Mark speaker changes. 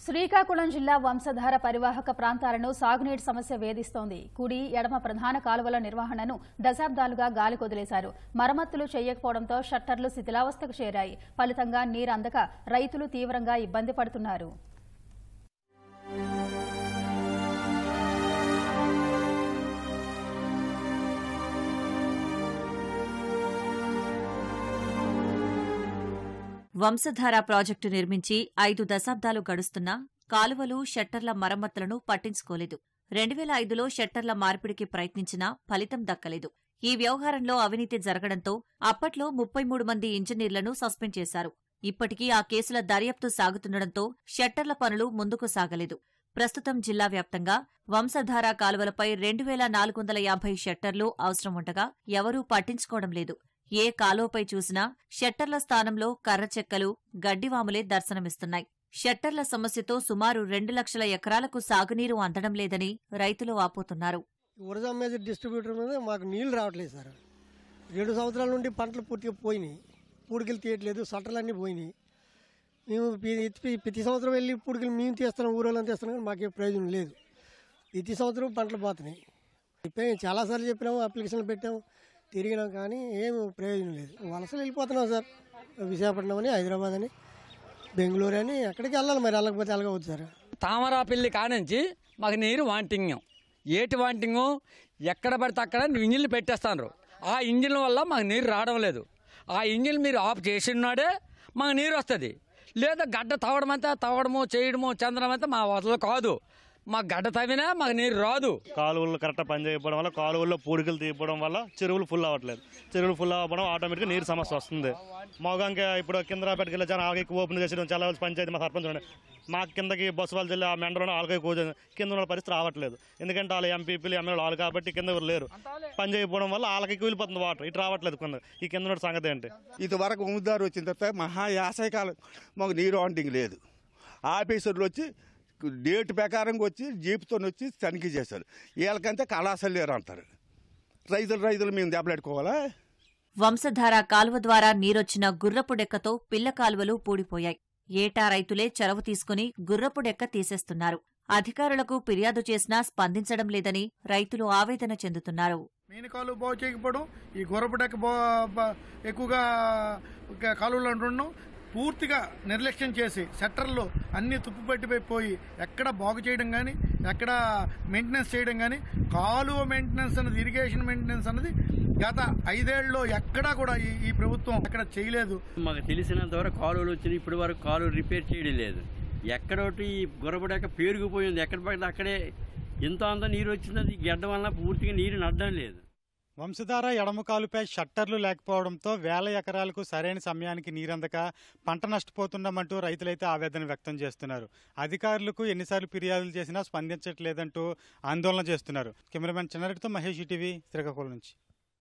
Speaker 1: శ్రీకాకుళం జిల్లా వంశధార పరివాహక ప్రాంతాలను సాగునీటి సమస్య వేధిస్తోంది. కుడి, ఎడమ ప్రధాన కాలువల నిర్వహణను దశాబ్దాలుగా గాలికొదిలేశారు. మరమ్మతులు చేయకపోవడంతో షట్టర్లు శిథిలావస్థకు చేరాయి. ఫలితంగా నీరందక రైతులు తీవ్రంగా ఇబ్బంది పడుతున్నారు.
Speaker 2: వంశధార ప్రాజెక్టు నిర్మించి 5 దశాబ్దాలు గడుస్తున్నా కాలువలు, షట్టర్ల మరమ్మతులను పట్టించుకోలేదు. 2005లో షట్టర్ల మార్పిడికి ప్రయత్నించినా ఫలితం దక్కలేదు. ఈ వ్యవహారంలో అవినీతి జరగడంతో అప్పట్లో 33 మంది ఇంజనీర్లను సస్పెండ్ చేశారు. ఇప్పటికీ ఆ కేసుల దర్యాప్తు సాగుతుండటంతో షట్టర్ల పనులు ముందుకు సాగలేదు. ప్రస్తుతం జిల్లా వ్యాప్తంగా వంశధార కాలువలపై 2450 షట్టర్లు అవసరం ఉండగా ఎవరూ పట్టించుకోవడం లేదు. ఏ కాలువపై చూసినా షట్టర్ల స్థానంలో కర్ర చెక్కలు, గడ్డివాములే దర్శనమిస్తున్నాయి. షట్టర్ల సమస్యతో సుమారు 2 లక్షల ఎకరాలకు సాగునీరు అందడం లేదని రైతులు వాపోతున్నారు.
Speaker 3: ఒరిజా మేజర్ డిస్ట్రిబ్యూటర్ మీద మాకు నీళ్లు రావట్లేదు సార్. 7 సంవత్సరాల నుండి పంటలు పూర్తిగా పోయినాయి. పూడికలు తీయట్లేదు, షట్టర్లన్నీ పోయినాయి. మేము ప్రతి సంవత్సరం వెళ్ళి పూడికలు మేము తీస్తున్నాం, ఊరోళ్ళని తీస్తున్నాం, కానీ మాకేం ప్రయోజనం లేదు. ప్రతి సంవత్సరం పంటలు పోతున్నాయి. చాలాసార్లు చెప్పినాము, అప్లికేషన్లు పెట్టాము, తిరిగినాం, కానీ ఏం ప్రయోజనం లేదు. వలసలు వెళ్ళిపోతున్నాం సార్. విశాఖపట్నం అని, హైదరాబాద్ అని, బెంగళూరు అని, ఎక్కడికి వెళ్ళాలి, మరి వెళ్ళకపోతే వెళ్ళకపోవచ్చు సార్.
Speaker 4: తామరాపల్లి కానించి మాకు నీరు వాంటింగ్. ఏటి వాంటింగు? ఎక్కడ పడితే అక్కడ ఇంజిన్లు పెట్టేస్తాను. ఆ ఇంజిన్ల వల్ల మాకు నీరు రావడం లేదు. ఆ ఇంజిన్ మీరు ఆఫ్ చేసినాడే మాకు నీరు వస్తుంది. లేదా గడ్డ తవ్వడము చేయడము చందడం అయితే మా వదలు కాదు. మా గడ్డ తవ్వినా మాకు నీరు రాదు.
Speaker 5: కాలువలు కరెక్ట్గా పని చేయకపోవడం వల్ల, కాలువల్లో పూడికలు తీయడం వల్ల చెరువులు ఫుల్ అవ్వట్లేదు. చెరువులు ఫుల్ అవ్వడం ఆటోమేటిక్గా నీరు సమస్య వస్తుంది. మాకు ఇప్పుడు కిందరాపేటకి వెళ్ళి చాలా ఆగకి ఓపెన్ చేసి చాలా పంచాయతీ మా సర్పంచ్ ఉండే మా కిందకి బస్సు వాళ్ళు చెల్లి ఆ మెండలో ఆలకై కింద ఉన్న పరిస్థితి రావట్లేదు. ఎందుకంటే వాళ్ళు ఎంపీపీలు ఎమ్మెల్యేలు వాళ్ళు కాబట్టి కింద ఎవరు లేరు. పని చేయకపోవడం వల్ల వాళ్ళకి కూలిపోతుంది వాటర్. ఇటు రావట్లేదు కింద. ఈ కింద ఉన్న సంగతి ఏంటి?
Speaker 6: ఇదివరకు ఉమ్ముదారు వచ్చిన తర్వాత మహా యాసకాలం మాకు నీరు వాంటింగ్ లేదు. ఆఫీసర్లు వచ్చి డేట్ ప్రకారంగా వచ్చి జీపుతో వచ్చి తనిఖీ చేశారు. వీళ్ళకంటే కళాశాల లేరు అంటారు. రైతులు మేము దెబ్బలాడుకోవాలా?
Speaker 2: వంశధార కాలువ ద్వారా నీరొచ్చిన గుర్రపుడెక్కతో పిల్ల కాలువలు పూడిపోయాయి. ఏటా రైతులే చొరవ తీసుకుని గుర్రపుడెక్క తీసేస్తున్నారు. అధికారులకు ఫిర్యాదు చేసినా స్పందించడం లేదని రైతులు ఆవేదన చెందుతున్నారు.
Speaker 7: మెయిన్ కాలువ బాగు చేయకపోవడం, ఈ గుర్రపుడెక్క ఎక్కువగా కాలువలు అంటున్నాం, పూర్తిగా నిర్లక్ష్యం చేసి షట్టర్లు అన్ని తుప్పు పట్టిపోయి ఎక్కడ బాగు చేయడం కానీ, ఎక్కడ మెయింటెనెన్స్ చేయడం కానీ, కాలువ మెయింటెనెన్స్ అన్నది, ఇరిగేషన్ మెయింటెనెన్స్ అన్నది గత 5 ఏళ్లలో ఎక్కడా కూడా ఈ ప్రభుత్వం ఎక్కడ చేయలేదు.
Speaker 8: మాకు తెలిసినంత వరకు కాలువలు వచ్చినాయి. ఇప్పటి వరకు కాలువ రిపేర్ చేయడం లేదు. ఎక్కడోటి గుర్రపడాక పేరుకుపోయింది. ఎక్కడ పడితే అక్కడే అంత నీరు వచ్చింది. గడ్డ వల్ల పూర్తిగా నీరు నడ్డం లేదు.
Speaker 9: వంశధార ఎడమ కాలుపై షట్టర్లు లేకపోవడంతో వేల ఎకరాలకు సరైన సమయానికి నీరందక పంట నష్టపోతున్నామంటూ రైతులైతే ఆవేదన వ్యక్తం చేస్తున్నారు. అధికారులకు ఎన్నిసార్లు ఫిర్యాదులు చేసినా స్పందించట్లేదంటూ ఆందోళన చేస్తున్నారు. కెమెరామెన్ చిన్నారెడ్డితో మహేష్, ఈటీవీ, శ్రీకాకుళం నుంచి.